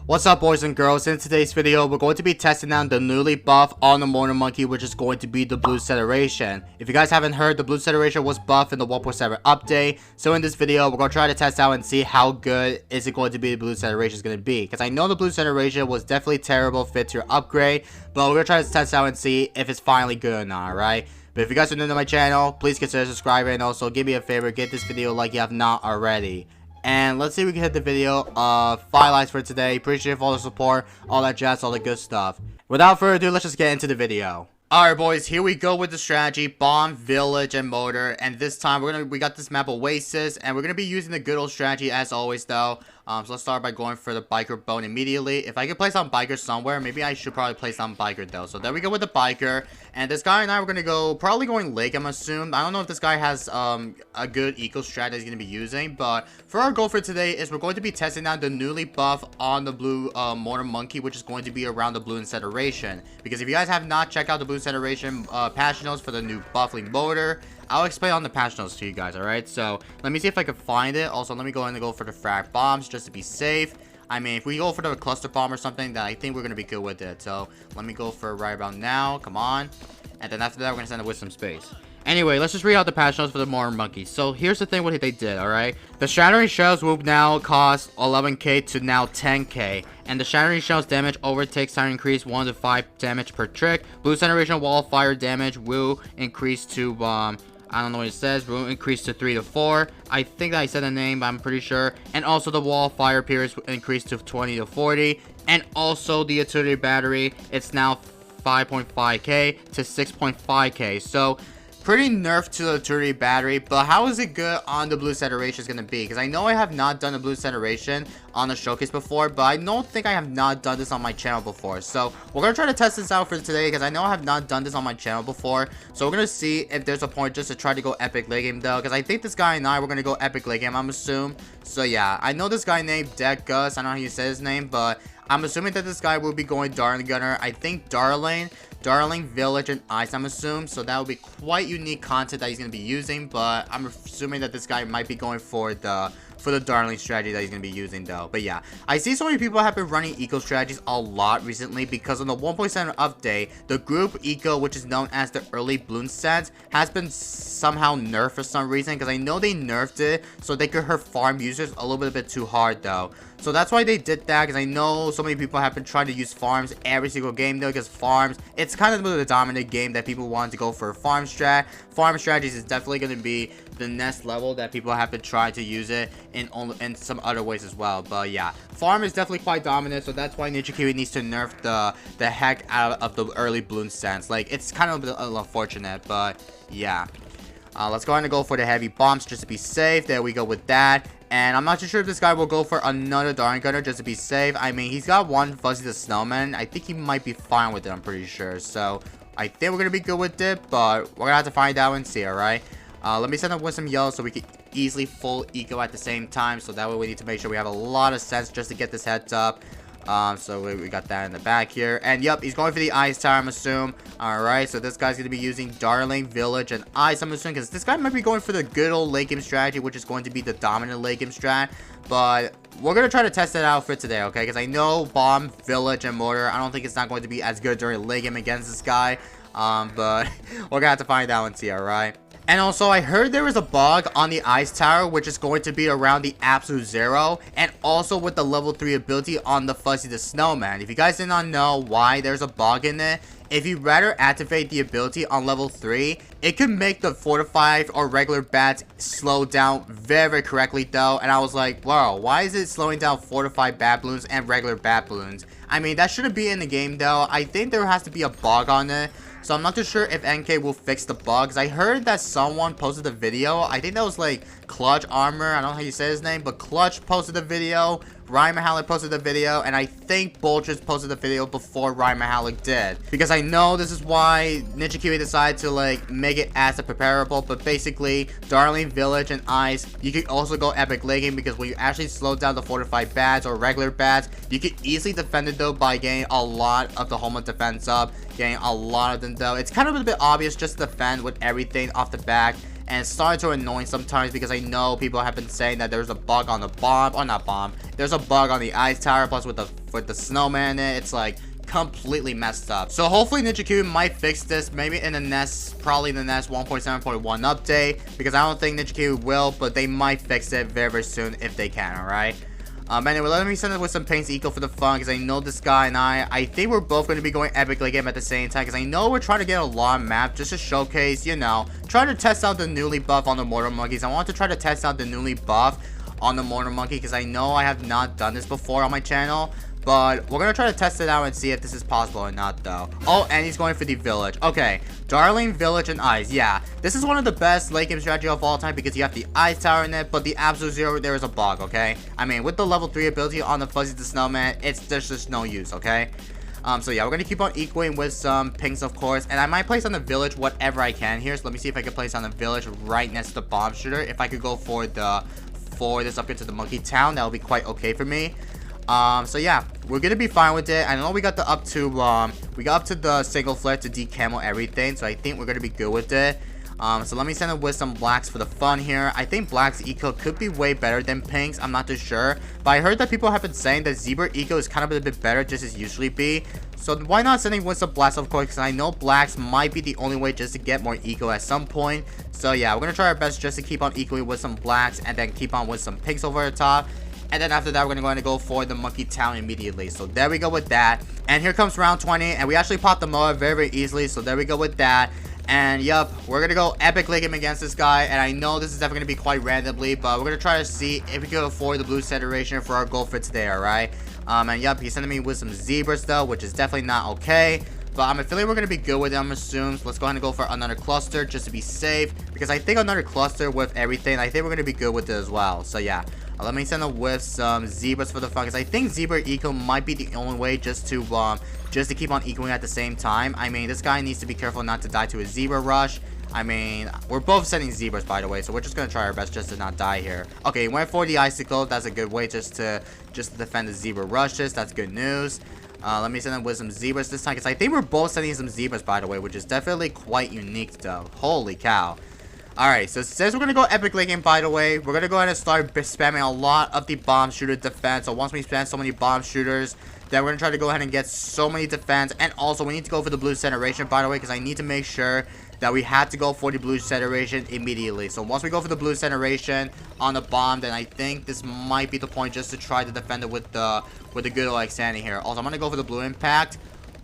What's up, boys and girls? In today's video, we're going to be testing out the newly buffed on the Mortar Monkey, which is going to be the Blooncineraton. If you guys haven't heard, the Blooncineraton was buffed in the 1.7 update. So in this video, we're going to try to test out and see how good is it going to be the Blooncineraton is going to be. Because I know the Blooncineraton was definitely terrible fit to your upgrade, but we're going to try to test out and see if it's finally good or not, alright? But if you guys are new to my channel, please consider subscribing, and also give me a favor, give this video a like if you have not already. And let's see if we can hit the video 5 likes for today. Appreciate all the support, all that jazz, all the good stuff. Without further ado, let's just get into the video. Alright, boys, here we go with the strategy: bomb, village, and motor. And this time we got this map Oasis, and we're gonna be using the good old strategy as always though. So let's start by going for the biker bone immediately. If I could place on biker somewhere, maybe I should probably place on biker though. So there we go with the biker. And this guy and I, we're gonna go probably going lake, I'm assuming. I don't know if this guy has a good eco strat that he's gonna be using, but for our goal for today is we're going to be testing out the newly buff on the blue Mortar Monkey, which is going to be around the Blooncineraton. Because if you guys have not checked out the Blooncineraton patch notes for the new buffling motor, I'll explain on the patch notes to you guys, alright? So, let me see if I can find it. Also, let me go ahead and go for the frag bombs just to be safe. I mean, if we go for the cluster bomb or something, then I think we're going to be good with it. So, let me go for right about now. Come on. And then after that, we're going to send it with some space. Anyway, let's just read out the patch notes for the Mortar Monkey. So, here's the thing what they did, alright? The Shattering Shells will now cost 11k to now 10k. And the Shattering Shells damage overtakes time increase 1 to 5 damage per trick. Blooncineraton wall fire damage will increase to, I don't know what it says. Will increase to 3 to 4. I think that I said the name, but I'm pretty sure. And also the wall fire periods will increase to 20 to 40. And also the utility battery, it's now 5.5k to 6.5k. So pretty nerfed to the utility battery, but how is it good on the Blooncineraton is going to be? Because I know I have not done the Blooncineraton on the showcase before, but I don't think I have not done this on my channel before. So we're going to try to test this out for today, because I know I have not done this on my channel before. So we're going to see if there's a point just to try to go epic late game though, because I think this guy and I, we're going to go epic late game, I'm assuming. So yeah, I know this guy named Deck Gus, I don't know how you say his name, but I'm assuming that this guy will be going Darling Gunner. I think Darling, Village, and Ice, I'm assuming. So that will be quite unique content that he's going to be using. But I'm assuming that this guy might be going for the Darling strategy that he's going to be using though. But yeah, I see so many people have been running eco strategies a lot recently, because on the 1.7 update, the group eco, which is known as the early Bloon sets, has been somehow nerfed for some reason, because I know they nerfed it so they could hurt farm users a little bit too hard though. So that's why they did that, because I know so many people have been trying to use farms every single game though, because farms, it's kind of the dominant game that people want to go for a farm strat. Farm strategies is definitely going to be the next level that people have been trying to use it in some other ways as well. But yeah, farm is definitely quite dominant, so that's why Ninja Kiwi needs to nerf the heck out of the early Bloon sense. Like, it's kind of unfortunate, but yeah. Let's go ahead and go for the heavy bombs just to be safe. There we go with that. And I'm not too sure if this guy will go for another Darling Gunner just to be safe. I mean, he's got one Fuzzy the Snowman. I think he might be fine with it, I'm pretty sure. So I think we're going to be good with it, but we're going to have to find out and see, alright? Let me send up with some yellow so we can easily full eco at the same time. So that way we need to make sure we have a lot of sense just to get this heads up. So we got that in the back here. And yep, he's going for the Ice Tower, I'm assuming. Alright, so this guy's going to be using Darling, Village, and Ice, I'm assuming, because this guy might be going for the good old late game strategy, which is going to be the dominant late game strat. But we're going to try to test it out for today, okay? Because I know Bomb, Village, and Mortar, I don't think it's not going to be as good during late game against this guy. But we're going to have to find out and see, alright? And also, I heard there is a bug on the Ice Tower, which is going to be around the absolute 0. And also with the level 3 ability on the Fuzzy the Snowman. If you guys did not know why there's a bug in it, if you rather activate the ability on level 3, it could make the fortified or regular bats slow down very, very correctly though. And I was like, wow, why is it slowing down fortified bat balloons and regular bat balloons? I mean, that shouldn't be in the game though. I think there has to be a bug on it. So I'm not too sure if NK will fix the bugs. I heard that someone posted a video. I think that was like Clutch Armor. I don't know how you say his name, but Clutch posted the video. Ryan Mahalik posted the video, and I think Bolters posted the video before Ryan Mahalik did. Because I know this is why Ninja Kiwi decided to like make it as a preparable, but basically Darling, Village, and Ice, you can also go epic late game, because when you actually slow down the fortified bats or regular bats, you can easily defend it though by getting a lot of the home defense up, getting a lot of them though. It's kind of a bit obvious just to defend with everything off the back and it's starting to annoy sometimes because I know people have been saying that there's a bug on the bomb, or not bomb, there's a bug on the ice tower, plus with the snowman in it, it's like completely messed up. So hopefully Ninja Kiwi might fix this, maybe in the next, probably in the next 1.7.1 update, because I don't think Ninja Kiwi will, but they might fix it very, very soon if they can, alright? Anyway, let me send it with some Paints Eco for the fun, because I know this guy and I think we're both going to be going epic like him at the same time, because I know we're trying to get a lot of map just to showcase, you know, try to test out the newly buff on the Mortar Monkeys. I want to try to test out the newly buff on the Mortar Monkey, because I know I have not done this before on my channel. But we're going to try to test it out and see if this is possible or not, though. Oh, and he's going for the village. Okay, Darling, Village, and Ice. Yeah, this is one of the best late game strategy of all time because you have the Ice Tower in it, but the Absolute Zero, there is a bug, okay? I mean, with the level 3 ability on the Fuzzy the Snowman, there's just no use, okay? So yeah, we're going to keep on equaling with some pinks, of course. And I might place on the village whatever I can here. So let me see if I can place on the village right next to the bomb shooter. If I could go for this upgrade to the Monkey Town, that would be quite okay for me. So yeah, we're gonna be fine with it. I know we got up to the single flare to decamo everything, so I think we're gonna be good with it. So let me send it with some blacks for the fun here. I think black's eco could be way better than pink's. I'm not too sure, but I heard that people have been saying that zebra eco is kind of a bit better, just as usually be. So why not sending with some blacks, of course, because I know blacks might be the only way just to get more eco at some point. So yeah, we're gonna try our best just to keep on equally with some blacks and then keep on with some pinks over the top. And then after that, we're going to go for the Monkey Town immediately. So there we go with that. And here comes round 20. And we actually popped the Moa very, very easily. So there we go with that. And yup, we're going to go epic leg him against this guy. And I know this is definitely going to be quite randomly, but we're going to try to see if we can afford the Blooncineraton for our goal for today, alright? And yup, he's sending me with some zebras though, which is definitely not okay. But I'm feeling we're going to be good with it, I'm assuming. So let's go ahead and go for another cluster just to be safe. Because I think another cluster with everything, I think we're going to be good with it as well. So yeah. Let me send it with some zebras for the fun, because I think zebra eco might be the only way just to keep on ecoing at the same time. I mean, this guy needs to be careful not to die to a zebra rush. I mean, we're both sending zebras, by the way, so we're just gonna try our best just to not die here. Okay, he went for the icicle. That's a good way just to defend the zebra rushes. That's good news. Let me send him with some zebras this time, because I think we're both sending some zebras, by the way, which is definitely quite unique, though. Holy cow. Alright, so since we're going to go epic late game, by the way, we're going to go ahead and start spamming a lot of the bomb shooter defense. So once we spam so many bomb shooters, then we're going to try to go ahead and get so many defense. And also, we need to go for the Blooncineraton, by the way, because I need to make sure that we have to go for the Blooncineraton immediately. So once we go for the Blooncineraton on the bomb, then I think this might be the point just to try to defend it with the good old Sandy here. Also, I'm going to go for the Blue Impact.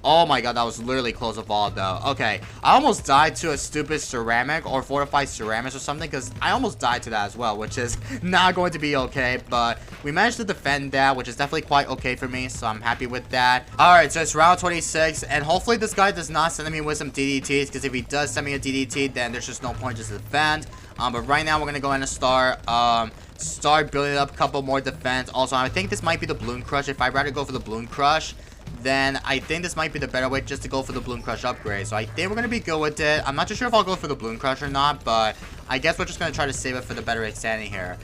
Oh my god, that was literally close of all though. Okay, I almost died to a stupid ceramic or fortified ceramics or something, because I almost died to that as well, which is not going to be okay. But we managed to defend that, which is definitely quite okay for me, so I'm happy with that. Alright, so it's round 26, and hopefully this guy does not send me with some DDTs, because if he does send me a DDT, then there's just no point just to defend. But right now we're gonna go ahead and start building up a couple more defense. Also, I think this might be the Bloon Crush. If I'd rather go for the Bloon Crush, then I think this might be the better way just to go for the Bloon Crush upgrade. So I think we're going to be good with it. I'm not too sure if I'll go for the Bloon Crush or not, but I guess we're just going to try to save it for the better extending here.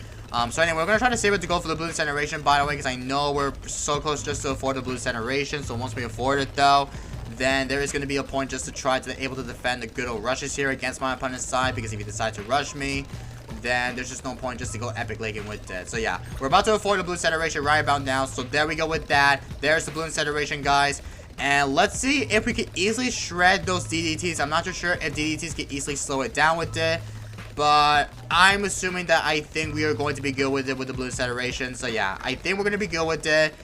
So anyway, we're going to try to save it to go for the Blooncineraton, by the way, because I know we're so close just to afford the Blooncineraton. So once we afford it, though, then there is going to be a point just to try to be able to defend the good old rushes here against my opponent's side, because if he decides to rush me, then there's just no point just to go epic legging with it. So yeah, we're about to afford the Blooncineraton right about now. So there we go with that. There's the Blooncineraton, guys. And let's see if we can easily shred those DDTs. I'm not too sure if DDTs can easily slow it down with it, but I'm assuming that I think we are going to be good with it with the Blooncineraton. So yeah, I think we're going to be good with it.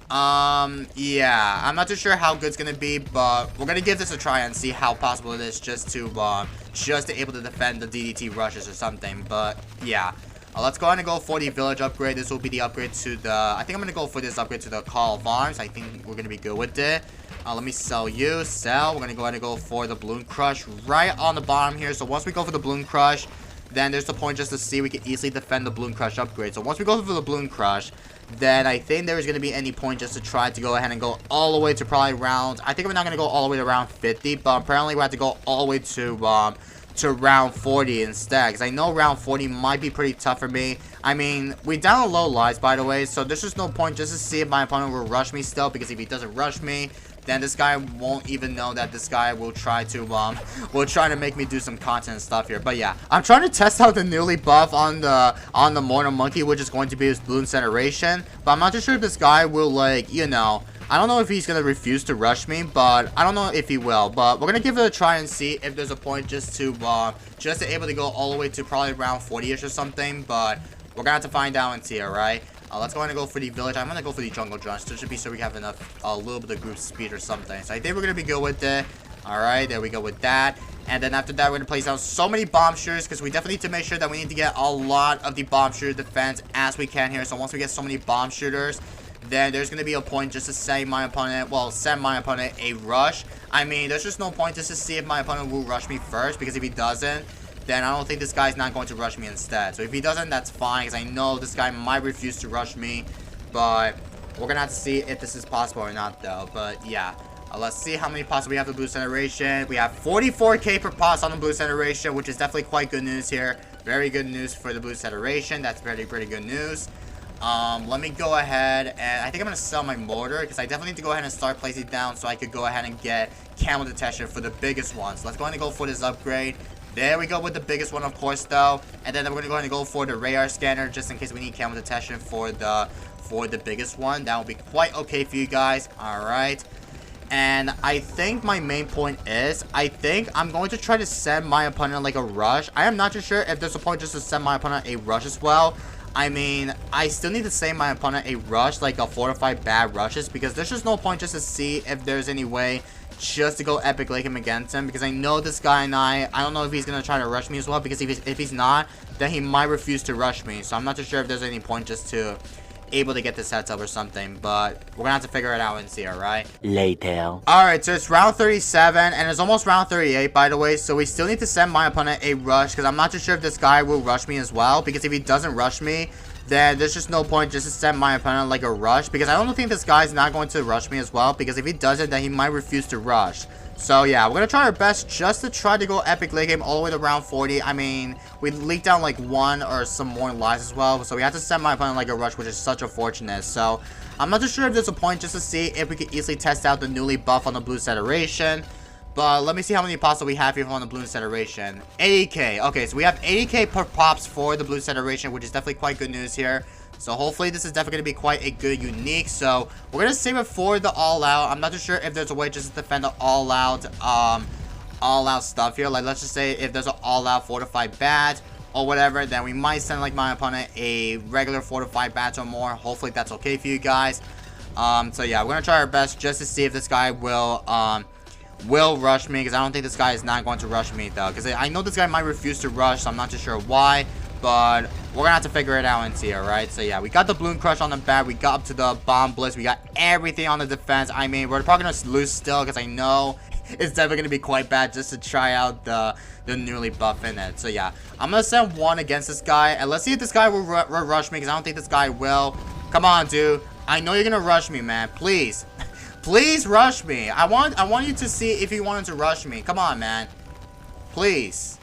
Yeah, I'm not too sure how good it's gonna be, but we're gonna give this a try and see how possible it is just to able to defend the DDT rushes or something. But yeah, let's go ahead and go for the village upgrade. This will be the upgrade to the, I think I'm gonna go for this upgrade to the Call of Arms. I think we're gonna be good with it. Let me sell you, sell. We're gonna go ahead and go for the Bloon Crush right on the bottom here. So once we go for the Bloon Crush, then there's the point just to see we can easily defend the Bloon Crush upgrade. So once we go for the Bloon Crush, then I think there is going to be any point just to try to go ahead and go all the way to probably round, I think we're not going to go all the way to round 50, but apparently we have to go all the way to to round 40 instead, because I know round 40 might be pretty tough for me. I mean, we down on low lives, by the way, so there's just no point just to see if my opponent will rush me still, because if he doesn't rush me, then this guy won't even know that this guy will try to make me do some content and stuff here. But yeah, I'm trying to test out the newly buff on the Mortar Monkey, which is going to be his Blooncineraton. But I'm not too sure if this guy will, like, you know, I don't know if he's gonna refuse to rush me, but I don't know if he will. But we're gonna give it a try and see if there's a point just to able to go all the way to probably round 40ish or something. But we're gonna have to find out and see. All right. Let's go ahead and go for the village. I'm gonna go for the jungle drone just to be sure we have enough, a little bit of group speed or something. So I think we're gonna be good with it. All right, there we go with that. And then after that, we're gonna place down so many bomb shooters because we definitely need to make sure that we need to get a lot of the bomb shooter defense as we can here. So once we get so many bomb shooters, then there's gonna be a point just to send my opponent a rush. I mean, there's just no point just to see if my opponent will rush me first, because if he doesn't, then I don't think this guy's not going to rush me instead. So if he doesn't, that's fine, because I know this guy might refuse to rush me. But we're gonna have to see if this is possible or not, though. But yeah, let's see how many pots we have for Blooncineraton. We have 44k per pot on the Blooncineraton, which is definitely quite good news here. Very good news for the Blooncineraton. That's pretty good news. Let me go ahead, and I think I'm gonna sell my mortar, because I definitely need to go ahead and start placing it down so I could go ahead and get camel detection for the biggest ones. Let's go ahead and go for this upgrade. There we go with the biggest one, of course, though. And then we're gonna go ahead and go for the radar scanner, just in case we need camel detection for the biggest one. That will be quite okay for you guys. All right. And I think my main point is, I think I'm going to try to send my opponent like a rush. I am not too sure if there's a point just to send my opponent a rush as well. I mean, I still need to send my opponent a rush, like a 4 to 5 bad rushes, because there's just no point just to see if there's any way just to go epic like him against him, because I know this guy and I don't know if he's gonna try to rush me as well, because if he's not, then he might refuse to rush me. So I'm not too sure if there's any point just to able to get this heads up or something, but we're gonna have to figure it out and see. All right, later. All right, so it's round 37 and it's almost round 38, by the way, so we still need to send my opponent a rush, because I'm not too sure if this guy will rush me as well, because if he doesn't rush me, then there's just no point just to send my opponent like a rush, because I don't think this guy's not going to rush me as well, because if he doesn't, then he might refuse to rush. So yeah, we're gonna try our best just to try to go epic late game all the way to round 40. I mean, we leaked down like 1 or some more lives as well, so we have to send my opponent like a rush, which is such unfortunate. So I'm not too sure if there's a point just to see if we could easily test out the newly buff on the Blooncineraton. But let me see how many pops we have here on the Blooncineraton. 80k. Okay, so we have 80k per pops for the Blooncineraton, which is definitely quite good news here. So hopefully this is definitely going to be quite a good unique. So we're going to save it for the all out. I'm not too sure if there's a way just to defend the all out stuff here. Like, let's just say if there's an all out 4 to 5 bat or whatever, then we might send like my opponent a regular 4 to 5 bats or more. Hopefully that's okay for you guys. So yeah, we're going to try our best just to see if this guy will rush me, because I don't think this guy is not going to rush me though, because I know this guy might refuse to rush, so I'm not too sure why. But we're gonna have to figure it out and see. Alright, so yeah, we got the balloon crush on the bat, we got up to the bomb blitz, we got everything on the defense. I mean, we're probably gonna lose still, because I know it's definitely gonna be quite bad just to try out the newly buff in it. So yeah, I'm gonna send 1 against this guy, and let's see if this guy will rush me, because I don't think this guy will. Come on, dude, I know you're gonna rush me, man. Please please rush me. I want you to see if you wanted to rush me. Come on, man, please.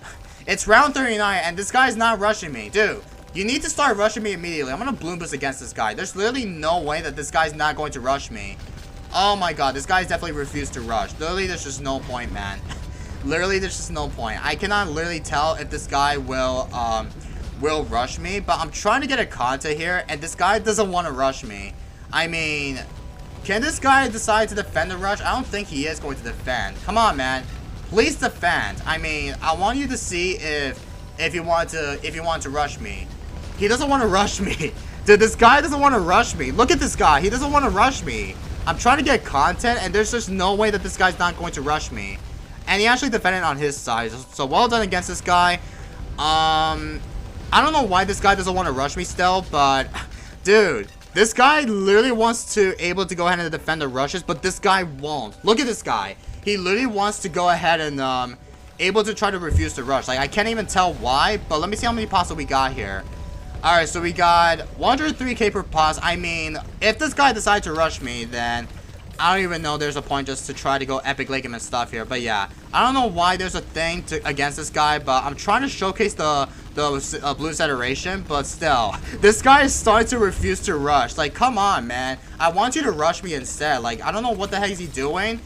It's round 39 and this guy's not rushing me. Dude, you need to start rushing me immediately. I'm gonna bloom boost against this guy. There's literally no way that this guy's not going to rush me. Oh my god, this guy's definitely refused to rush. Literally, there's just no point, man. Literally, there's just no point. I cannot literally tell if this guy will rush me, but I'm trying to get a contact here, and this guy doesn't want to rush me. I mean, can this guy decide to defend the rush? I don't think he is going to defend. Come on, man. Please defend. I mean, I want you to see if you want to rush me. He doesn't want to rush me. Dude, this guy doesn't want to rush me. Look at this guy. He doesn't want to rush me. I'm trying to get content, and there's just no way that this guy's not going to rush me. And he actually defended on his side. So well done against this guy. I don't know why this guy doesn't want to rush me still, but dude, this guy literally wants to able to go ahead and defend the rushes, but this guy won't. Look at this guy. He literally wants to go ahead and able to try to refuse to rush. Like, I can't even tell why, but let me see how many pots we got here. Alright, so we got 103k per pause. I mean, if this guy decides to rush me, then I don't even know there's a point just to try to go epic ligament stuff here. But yeah, I don't know why there's a thing against this guy, but I'm trying to showcase the Blooncineraton, but still, this guy is starting to refuse to rush. Like, come on, man. I want you to rush me instead. Like, I don't know what the heck is he doing,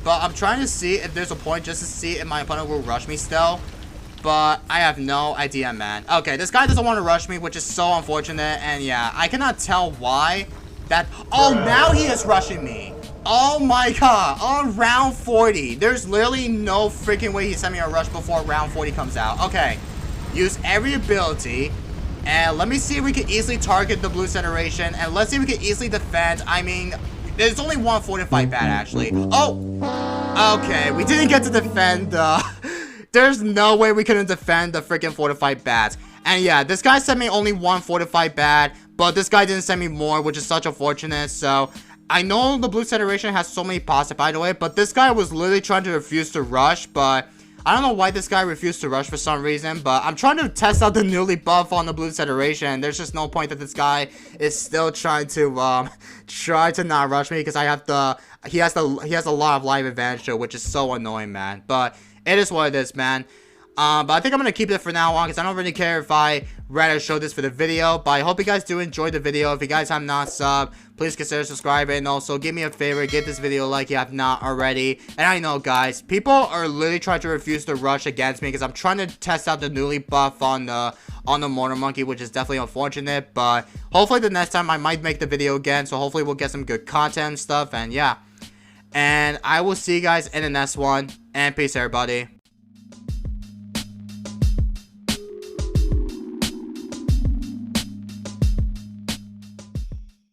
but I'm trying to see if there's a point just to see if my opponent will rush me still. But I have no idea, man. Okay, this guy doesn't want to rush me, which is so unfortunate. And yeah, I cannot tell why that... Oh, now he is rushing me. Oh my god. On round 40. There's literally no freaking way he sent me a rush before round 40 comes out. Okay. Use every ability. And let me see if we can easily target the Blooncineraton. And let's see if we can easily defend. I mean, there's only one fortified bat, actually. Oh. Okay. We didn't get to defend the... There's no way we couldn't defend the freaking fortified bats. And yeah, this guy sent me only one fortified bat, but this guy didn't send me more, which is such unfortunate. So I know the Blooncineraton has so many pots, by the way, but this guy was literally trying to refuse to rush. But I don't know why this guy refused to rush for some reason, but I'm trying to test out the newly buff on the Blooncineraton. There's just no point that this guy is still trying to not rush me, because he has a lot of life advantage, which is so annoying, man. But it is what it is, man. But I think I'm going to keep it for now on, because I don't really care if I rather show this for the video. But I hope you guys do enjoy the video. If you guys have not subbed, please consider subscribing. And also, give me a favor, give this video a like if you have not already. And I know, guys, people are literally trying to refuse to rush against me, because I'm trying to test out the newly buff on the Mortar Monkey, which is definitely unfortunate. But hopefully the next time I might make the video again. So hopefully we'll get some good content and stuff. And yeah. And I will see you guys in the next one. And peace, everybody.